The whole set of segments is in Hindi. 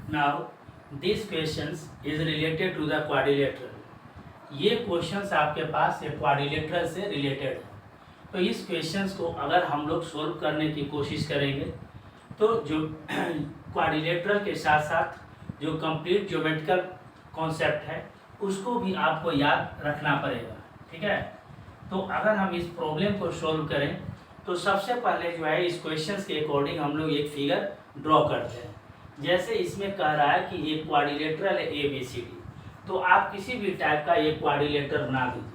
Now this questions is related to the quadrilateral. ये क्वेश्चंस आपके पास ये क्वाड्रिलेटरल से रिलेटेड है। तो इस क्वेश्चंस को अगर हम लोग सोल्व करने की कोशिश करेंगे तो जो क्वाड्रिलेटरल के साथ साथ जो कंप्लीट ज्योमेट्रिकल कॉन्सेप्ट है उसको भी आपको याद रखना पड़ेगा। ठीक है, तो अगर हम इस प्रॉब्लम को सोल्व करें तो सबसे पहले जो है इस क्वेश्चंस के अकॉर्डिंग हम लोग एक फिगर ड्रॉ करते हैं। जैसे इसमें कह रहा है कि एक क्वाड्रिलेटरल है ABCD, तो आप किसी भी टाइप का एक क्वाड्रिलेटरल बना दीजिए।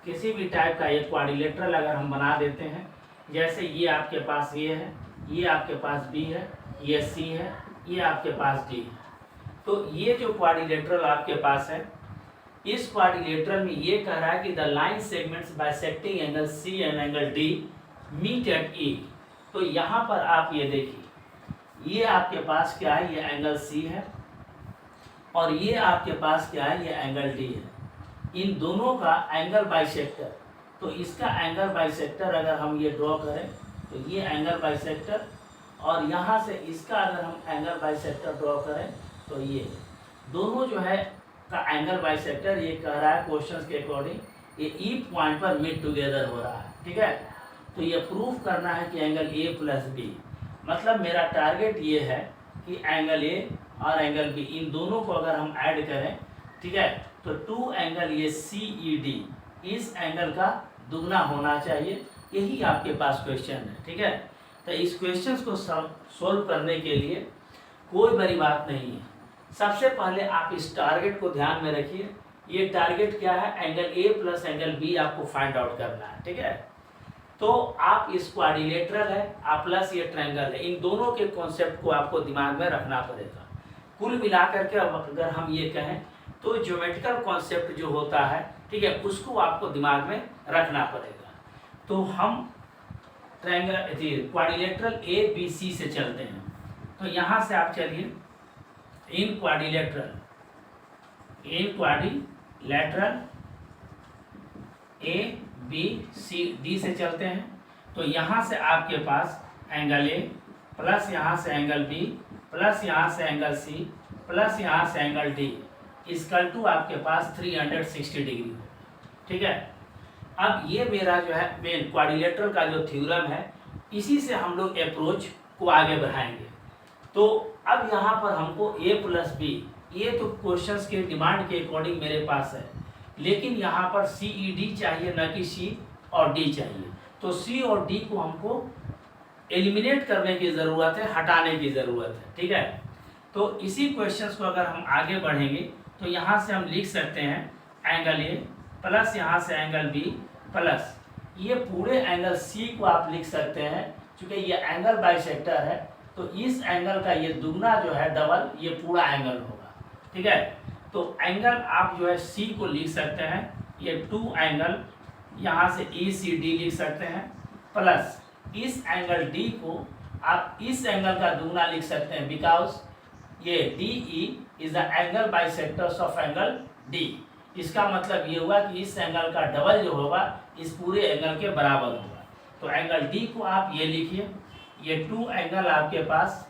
किसी भी टाइप का एक क्वाड्रिलेटरल अगर हम बना देते हैं, जैसे ये आपके पास ये है, ये आपके पास B है, ये C है, ये आपके पास D है। तो ये जो क्वाड्रिलेटरल आपके पास है, इस क्वाड्रिलेटरल में ये कह रहा है कि the line segments bisecting angle C and angle D meet at E। तो यहाँ पर आप ये देखिए, ये आपके पास क्या है, ये एंगल C है और ये आपके पास क्या है, ये एंगल D है। इन दोनों का एंगल बाइसेक्टर, तो इसका एंगल बाइसेक्टर अगर हम ये ड्रॉ करें तो ये एंगल बाइसेक्टर, और यहाँ से इसका अगर हम एंगल बाइसेक्टर ड्रॉ करें तो ये दोनों जो है का एंगल बाइसेक्टर, ये कह रहा है क्वेश्चन के अकॉर्डिंग ये E पॉइंट पर मीट टुगेदर हो रहा है। ठीक है, तो ये प्रूफ करना है कि एंगल A प्लस B, मतलब मेरा टारगेट ये है कि एंगल A और एंगल B इन दोनों को अगर हम ऐड करें, ठीक है, तो 2 एंगल ये CED इस एंगल का दुगना होना चाहिए। यही आपके पास क्वेश्चन है। ठीक है, तो इस क्वेश्चन को सोल्व करने के लिए कोई बड़ी बात नहीं है। सबसे पहले आप इस टारगेट को ध्यान में रखिए। ये टारगेट क्या है, angle A plus angle B आपको फाइंड आउट करना है। ठीक है, तो आप इस क्वाड्रिलेटरल है आप प्लस ये ट्रायंगल है, इन दोनों के कॉन्सेप्ट को आपको दिमाग में रखना पड़ेगा। कुल मिलाकर के अगर हम ये कहें तो ज्योमेट्रिकल कॉन्सेप्ट जो होता है, ठीक है, उसको आपको दिमाग में रखना पड़ेगा। तो हम ट्रायंगल क्वाड्रिलेटरल ABC से चलते हैं। तो यहाँ से आप चलिए इन क्वाड्रिलेटरल ABCD से चलते हैं। तो यहाँ से आपके पास एंगल A प्लस यहाँ से एंगल B प्लस यहाँ से एंगल C प्लस यहाँ से एंगल D इक्वल टू आपके पास 360 डिग्री हो। ठीक है, अब ये मेरा जो है मेन क्वाड्रिलेटरल का जो थ्योरम है, इसी से हम लोग अप्रोच को आगे बढ़ाएंगे। तो अब यहाँ पर हमको A प्लस B, ये तो क्वेश्चंस के डिमांड के अकॉर्डिंग मेरे पास है, लेकिन यहाँ पर CED चाहिए, न कि C और D चाहिए। तो C और D को हमको एलिमिनेट करने की ज़रूरत है, हटाने की ज़रूरत है। ठीक है, तो इसी क्वेश्चंस को अगर हम आगे बढ़ेंगे तो यहाँ से हम लिख सकते हैं एंगल A प्लस यहाँ से एंगल B प्लस ये पूरे एंगल C को आप लिख सकते हैं। चूँकि ये एंगल बाइसेक्टर है तो इस एंगल का ये दुगना जो है डबल ये पूरा एंगल होगा। ठीक है, तो एंगल आप जो है C को लिख सकते हैं, ये 2 एंगल यहाँ से ECD लिख सकते हैं, प्लस इस एंगल D को आप इस एंगल का दुगना लिख सकते हैं, बिकॉज ये DE is the angle bisectors of angle D। इसका मतलब ये हुआ कि इस एंगल का डबल जो होगा इस पूरे एंगल के बराबर होगा। तो एंगल D को आप ये लिखिए, ये 2 एंगल आपके पास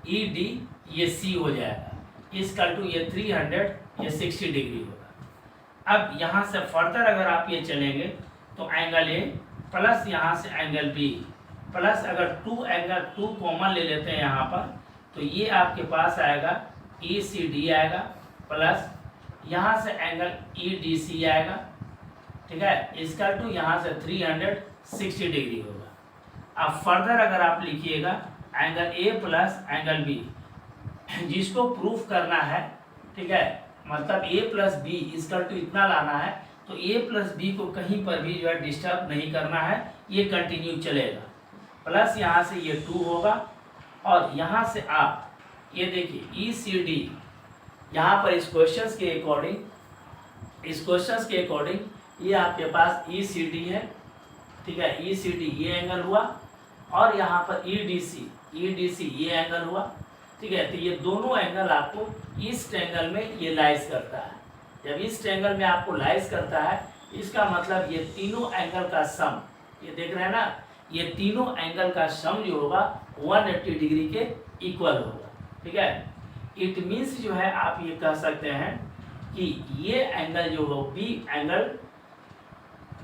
ED ये C हो जाएगा, इक्वल टू ये 300 ये 60 डिग्री होगा। अब यहाँ से फर्दर अगर आप ये चलेंगे तो एंगल A प्लस यहाँ से एंगल B प्लस अगर 2 कॉमन ले लेते हैं यहाँ पर, तो ये आपके पास आएगा ECD आएगा प्लस यहाँ से एंगल EDC आएगा। ठीक है, इक्वल टू यहाँ से 360 डिग्री होगा। अब फर्दर अगर आप लिखिएगा angle A plus angle B, जिसको प्रूफ करना है, ठीक है, मतलब A plus B equal to इतना लाना है, तो A प्लस B को कहीं पर भी जो है डिस्टर्ब नहीं करना है, ये कंटिन्यू चलेगा। प्लस यहाँ से ये 2 होगा और यहाँ से आप ये देखिए ECD, यहाँ पर इस क्वेश्चंस के अकॉर्डिंग ये आपके पास ECD है। ठीक है, ECD ये एंगल हुआ और यहाँ पर EDC ये एंगल हुआ। ठीक है, तो ये दोनों एंगल आपको इस ट्रायंगल में ये लाइज करता है। जब इस ट्रायंगल में आपको लाइज करता है, इसका मतलब ये तीनों एंगल का सम, ये देख रहे हैं ना, ये तीनों एंगल का सम जो होगा 180 डिग्री के इक्वल होगा। ठीक है। इट मीन्स जो है आप ये कह सकते हैं कि ये एंगल जो हो B angle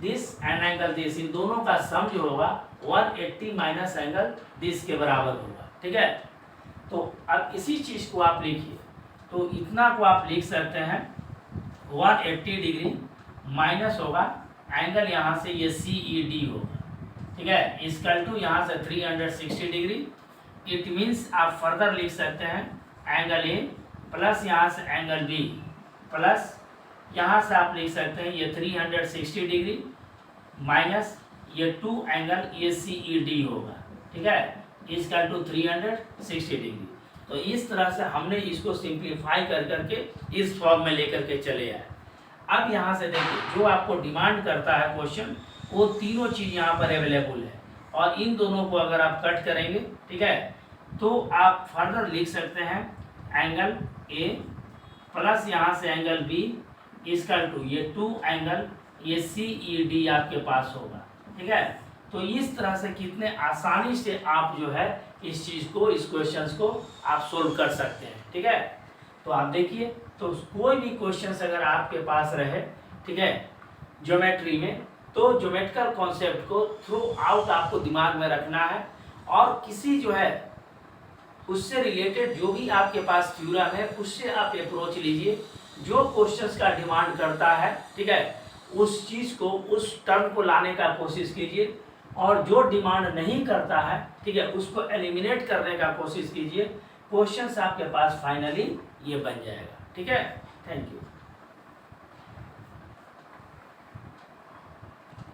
this and angle this, इन दोनों का सम जो होगा 180 माइनस एंगल दिस के बराबर होगा। ठीक है। तो अब इसी चीज को आप लिखिए, तो इतना को आप लिख सकते हैं 180 डिग्री माइनस होगा एंगल यहाँ से ये CED होगा। ठीक है, इसकल टू यहाँ से 360 डिग्री। इट मीन्स आप फर्दर लिख सकते हैं एंगल ए प्लस यहाँ से एंगल बी प्लस यहाँ से आप लिख सकते हैं ये 360 डिग्री माइनस ये 2 एंगल ये CED होगा। ठीक है, इसका टू 360 डिग्री। तो इस तरह से हमने इसको सिंप्लीफाई कर करके इस फॉर्म में लेकर के चले आए। अब यहाँ से देखिए जो आपको डिमांड करता है क्वेश्चन, वो तीनों चीज़ यहाँ पर अवेलेबल है और इन दोनों को अगर आप कट करेंगे, ठीक है, तो आप फर्दर लिख सकते हैं एंगल ए प्लस यहाँ से एंगल बी इसका टू ये 2 एंगल ये CED आपके पास होगा। ठीक है, तो इस तरह से कितने आसानी से आप जो है इस चीज़ को, इस क्वेश्चंस को आप सोल्व कर सकते हैं। ठीक है, तो आप देखिए, तो कोई भी क्वेश्चंस अगर आपके पास रहे, ठीक है, ज्योमेट्री में, तो ज्योमेट्रिकल कॉन्सेप्ट को थ्रू आउट आपको दिमाग में रखना है और किसी जो है उससे रिलेटेड जो भी आपके पास थ्योरम है उससे आप अप्रोच लीजिए। जो क्वेश्चंस का डिमांड करता है, ठीक है, उस चीज़ को, उस टर्म को लाने का कोशिश कीजिए और जो डिमांड नहीं करता है, ठीक है, उसको एलिमिनेट करने का कोशिश कीजिए। क्वेश्चंस आपके पास फाइनली ये बन जाएगा। ठीक है, थैंक यू।